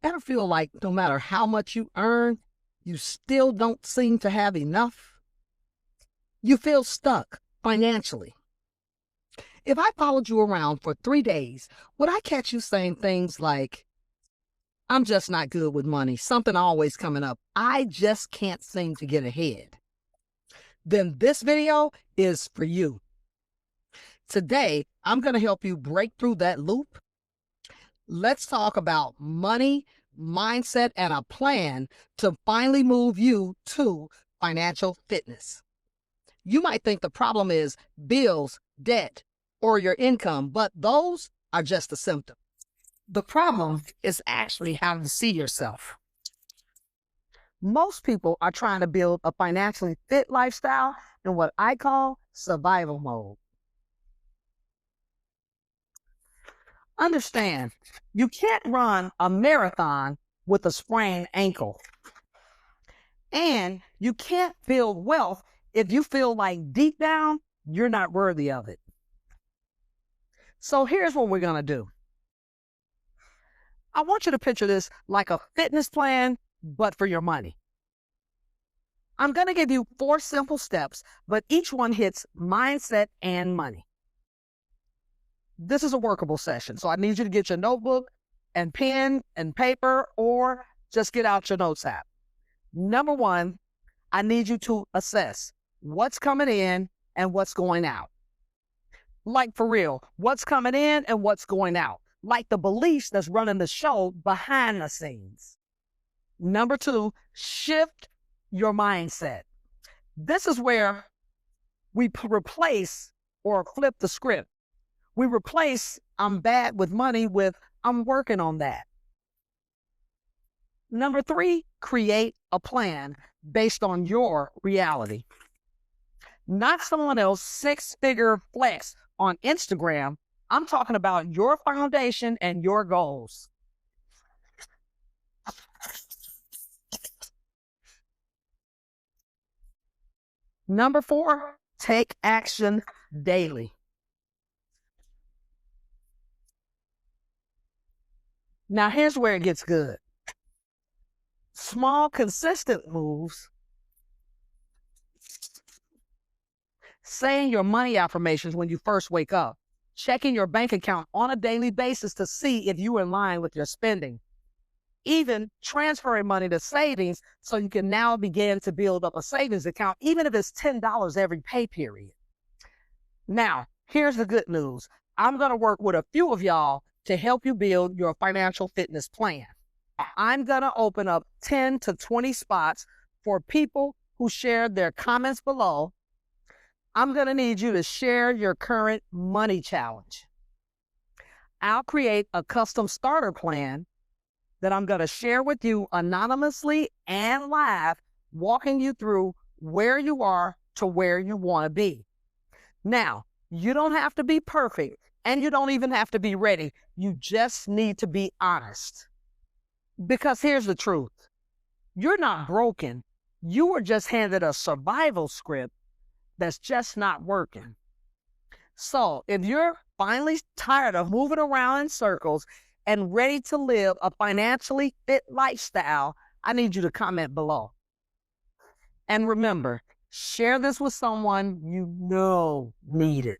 Ever feel like no matter how much you earn, you still don't seem to have enough? You feel stuck financially. If I followed you around for 3 days, would I catch you saying things like, I'm just not good with money, something always coming up, I just can't seem to get ahead? Then this video is for you. Today, I'm going to help you break through that loop. Let's talk about money, mindset, and a plan to finally move you to financial fitness. You might think the problem is bills, debt, or your income, but those are just a symptom. The problem is actually how you see yourself. Most people are trying to build a financially fit lifestyle in what I call survival mode. Understand, you can't run a marathon with a sprained ankle. And you can't build wealth if you feel like deep down, you're not worthy of it. So here's what we're going to do. I want you to picture this like a fitness plan, but for your money. I'm going to give you 4 simple steps, but each one hits mindset and money. This is a workable session, so I need you to get your notebook and pen and paper, or just get out your notes app. Number 1, I need you to assess what's coming in and what's going out. Like for real, what's coming in and what's going out. Like the beliefs that's running the show behind the scenes. Number 2, shift your mindset. This is where we replace or flip the script. We replace I'm bad with money with I'm working on that. Number 3, create a plan based on your reality. Not someone else's 6-figure flex on Instagram. I'm talking about your foundation and your goals. Number 4, take action daily. Now here's where it gets good. Small, consistent moves, saying your money affirmations when you first wake up, checking your bank account on a daily basis to see if you're in line with your spending, even transferring money to savings so you can now begin to build up a savings account, even if it's $10 every pay period. Now, here's the good news. I'm going to work with a few of y'all to help you build your financial fitness plan. I'm going to open up 10 to 20 spots for people who shared their comments below. I'm going to need you to share your current money challenge. I'll create a custom starter plan that I'm going to share with you anonymously and live, walking you through where you are to where you want to be. Now, you don't have to be perfect, and you don't even have to be ready. You just need to be honest. Because here's the truth. You're not broken. You were just handed a survival script that's just not working. So if you're finally tired of moving around in circles and ready to live a financially fit lifestyle, I need you to comment below. And remember, share this with someone you know need it.